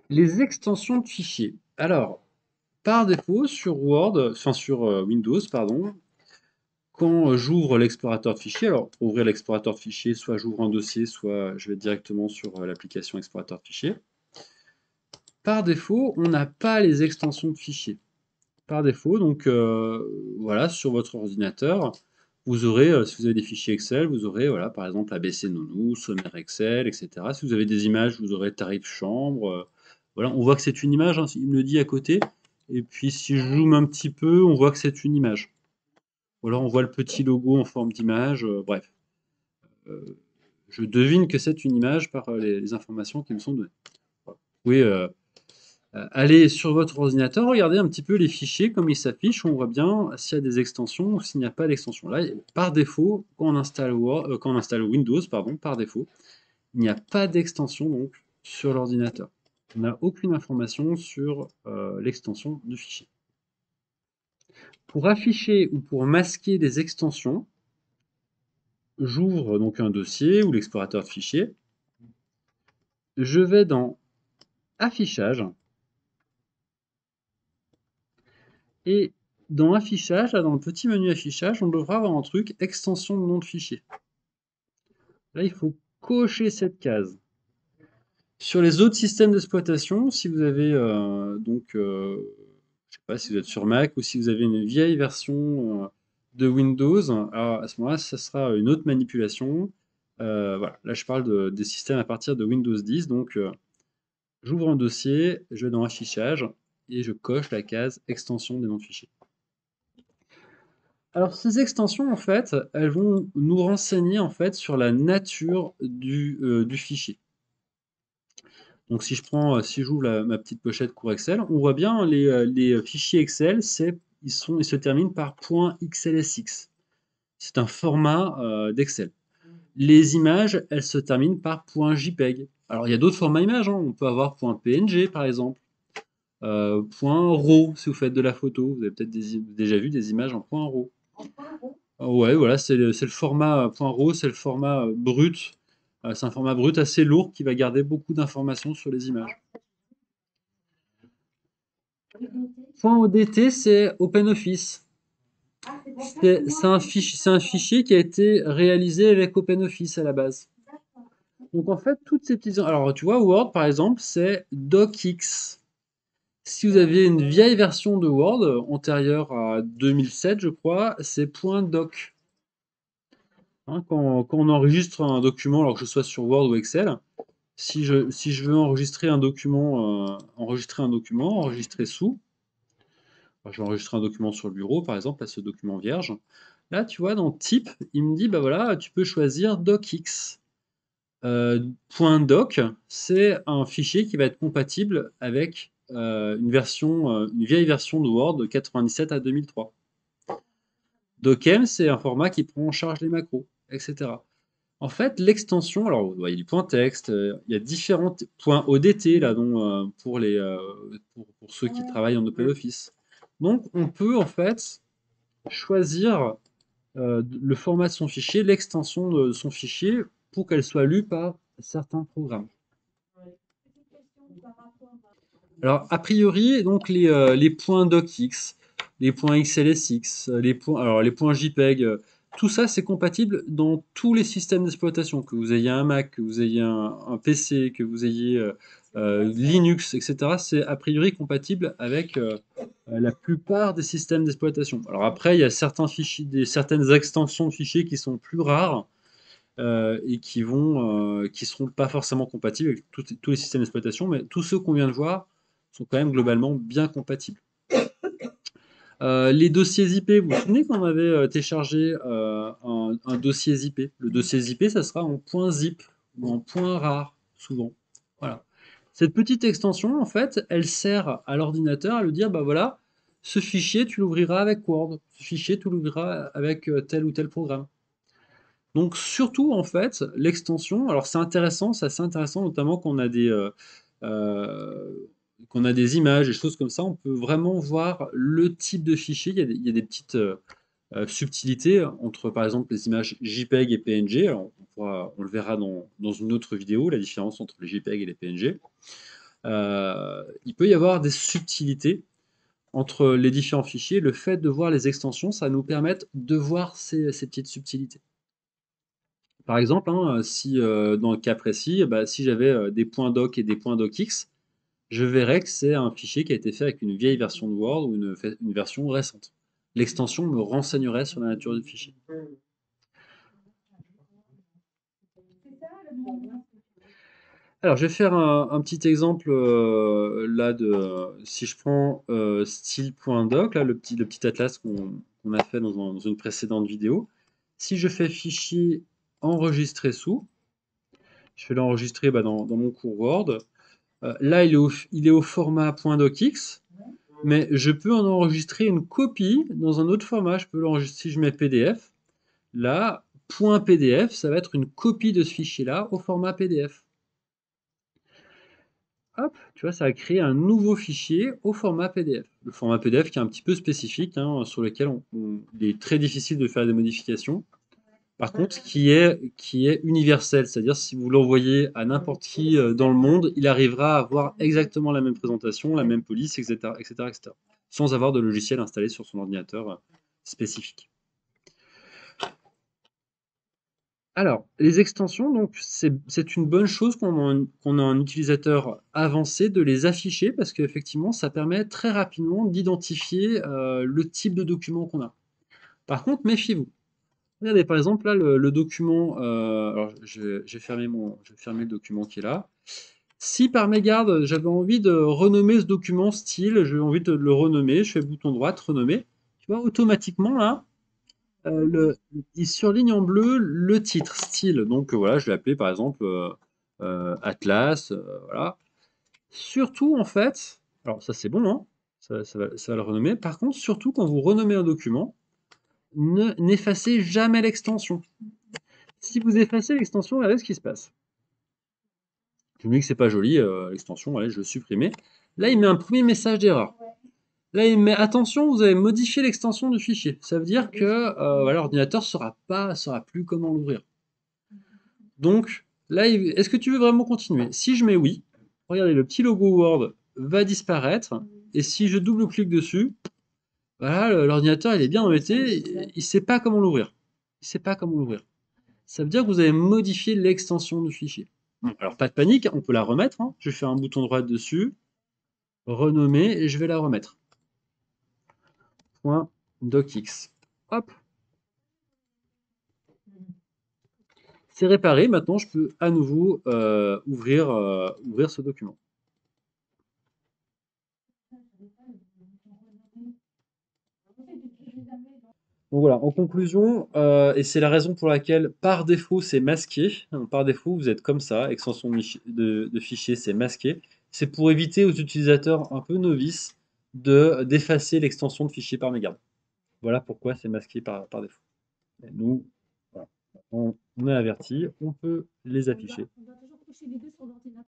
Les extensions de fichiers. Alors, par défaut, sur Word, enfin sur Windows, pardon, quand j'ouvre l'explorateur de fichiers, alors pour ouvrir l'explorateur de fichiers, soit j'ouvre un dossier, soit je vais directement sur l'application explorateur de fichiers. Par défaut, on n'a pas les extensions de fichiers. Par défaut, donc voilà, sur votre ordinateur, vous aurez, si vous avez des fichiers Excel, vous aurez, voilà, par exemple, ABC Nounou, sommaire Excel, etc. Si vous avez des images, vous aurez tarif chambre. Voilà, on voit que c'est une image, hein, il me le dit à côté. Et puis si je zoome un petit peu, on voit que c'est une image. Ou alors on voit le petit logo en forme d'image. Bref, Euh, je devine que c'est une image par les informations qui me sont données. Voilà. Vous pouvez allez sur votre ordinateur, regardez un petit peu les fichiers, comme ils s'affichent, on voit bien s'il y a des extensions ou s'il n'y a pas d'extension. Là, par défaut, quand on installe, quand on installe Windows, pardon, par défaut, il n'y a pas d'extension donc sur l'ordinateur. On n'a aucune information sur l'extension du fichier. Pour afficher ou pour masquer des extensions, j'ouvre donc un dossier ou l'explorateur de fichiers. Je vais dans Affichage et dans Affichage, là, dans le petit menu Affichage, on devra avoir un truc Extension de nom de fichier. Là, il faut cocher cette case. Sur les autres systèmes d'exploitation, si vous avez je sais pas si vous êtes sur Mac ou si vous avez une vieille version de Windows, alors à ce moment-là, ça sera une autre manipulation. Voilà, là je parle des systèmes à partir de Windows 10, donc j'ouvre un dossier, je vais dans Affichage et je coche la case Extension des noms de fichiers. Alors ces extensions, en fait, elles vont nous renseigner en fait sur la nature du fichier. Donc si je prends, si j'ouvre ma petite pochette cours Excel, on voit bien les fichiers Excel, ils se terminent par .xlsx. C'est un format d'Excel. Les images, elles se terminent par .jpeg. Alors il y a d'autres formats images, hein. On peut avoir .png par exemple, .raw si vous faites de la photo. Vous avez peut-être déjà vu des images en .raw. Ouais, voilà, c'est le format .raw, c'est le format brut. C'est un format brut assez lourd qui va garder beaucoup d'informations sur les images. .odt, c'est OpenOffice. C'est un fichier qui a été réalisé avec OpenOffice à la base. Donc en fait, toutes ces petites... Alors tu vois, Word par exemple, c'est docx. Si vous aviez une vieille version de Word, antérieure à 2007 je crois, c'est .doc. Hein, quand on enregistre un document, alors que je sois sur Word ou Excel, si je veux enregistrer un document, enregistrer sous, je vais enregistrer un document sur le bureau, par exemple, là, ce document vierge. Là, tu vois, dans Type, il me dit, bah voilà, tu peux choisir docx. .doc, c'est un fichier qui va être compatible avec une vieille version de Word de 97 à 2003. Docm, c'est un format qui prend en charge les macros, etc. En fait, l'extension, alors il y a du point texte, il y a différents points ODT là, pour ceux qui travaillent en OpenOffice. Donc, on peut en fait choisir le format de son fichier, l'extension de son fichier pour qu'elle soit lue par certains programmes. Alors, a priori, donc les points docx, les points xlsx, les points JPEG, tout ça c'est compatible dans tous les systèmes d'exploitation, que vous ayez un Mac, que vous ayez un PC, que vous ayez Linux, etc. C'est a priori compatible avec la plupart des systèmes d'exploitation. Alors après, il y a certains fichiers, certaines extensions de fichiers qui sont plus rares et qui seront pas forcément compatibles avec tous les systèmes d'exploitation, mais tous ceux qu'on vient de voir sont quand même globalement bien compatibles. Les dossiers IP, vous vous souvenez qu'on avait téléchargé un dossier zip? Le dossier zip, ça sera en .zip ou en .rar, souvent. Voilà. Cette petite extension, en fait, elle sert à l'ordinateur à lui dire, bah voilà, ce fichier, tu l'ouvriras avec Word. Ce fichier, tu l'ouvriras avec tel ou tel programme. Donc surtout, en fait, l'extension, alors c'est intéressant, c'est assez intéressant, notamment quand qu'on a des images, des choses comme ça, on peut vraiment voir le type de fichier. Il y a des petites subtilités entre, par exemple, les images JPEG et PNG. Alors, on le verra dans une autre vidéo, la différence entre les JPEG et les PNG. Il peut y avoir des subtilités entre les différents fichiers. Le fait de voir les extensions, ça nous permet de voir ces petites subtilités. Par exemple, hein, si dans le cas précis, bah, si j'avais des points doc et des points docx, je verrais que c'est un fichier qui a été fait avec une vieille version de Word ou une version récente. L'extension me renseignerait sur la nature du fichier. Alors, je vais faire un petit exemple là si je prends style.doc, là, le petit atlas qu'on a fait dans une précédente vidéo. Si je fais fichier enregistrer sous, je vais l'enregistrer dans mon cours Word. Là, il est au format .docx, mais je peux en enregistrer une copie dans un autre format. Je peux l'enregistrer si je mets PDF. Là, .pdf, ça va être une copie de ce fichier-là au format PDF. Hop, tu vois, ça a créé un nouveau fichier au format PDF. Le format PDF qui est un petit peu spécifique, hein, sur lequel il est très difficile de faire des modifications. Par contre, qui est universel, c'est-à-dire si vous l'envoyez à n'importe qui dans le monde, il arrivera à avoir exactement la même présentation, la même police, etc., etc., etc., sans avoir de logiciel installé sur son ordinateur spécifique. Alors, les extensions, donc, c'est une bonne chose qu'on a un utilisateur avancé de les afficher parce qu'effectivement, ça permet très rapidement d'identifier le type de document qu'on a. Par contre, méfiez-vous. Regardez, par exemple, là, le document. Alors, j'ai fermé le document qui est là. Si par mégarde, j'avais envie de renommer ce document style, j'ai envie de le renommer, je fais bouton droit, renommer. Tu vois, automatiquement, là, il surligne en bleu le titre, style. Donc voilà, je vais appeler par exemple Atlas. Voilà. Surtout, en fait, alors ça c'est bon, hein, ça va le renommer. Par contre, surtout quand vous renommez un document, n'effacez jamais l'extension. Si vous effacez l'extension, regardez ce qui se passe. Je me dis que c'est pas joli, l'extension, allez, je vais supprimer. Là, il met un premier message d'erreur. Là, il met attention, vous avez modifié l'extension du fichier. Ça veut dire que voilà, l'ordinateur ne saura plus comment l'ouvrir. Donc, là, est-ce que tu veux vraiment continuer? Si je mets oui, regardez, le petit logo Word va disparaître. Et si je double-clique dessus, voilà, l'ordinateur, il est bien embêté, il ne sait pas comment l'ouvrir. Il sait pas comment l'ouvrir. Ça veut dire que vous avez modifié l'extension du fichier. Bon, alors, pas de panique, on peut la remettre, hein. Je vais faire un bouton droit dessus, renommer, et je vais la remettre. .docx. Hop, c'est réparé. Maintenant, je peux à nouveau ouvrir ce document. Donc voilà, en conclusion, et c'est la raison pour laquelle par défaut c'est masqué. Par défaut, vous êtes comme ça, extension de fichier, c'est masqué. C'est pour éviter aux utilisateurs un peu novices d'effacer l'extension de fichier par mégarde. Voilà pourquoi c'est masqué par défaut. Et nous, voilà, on est averti, on peut les afficher.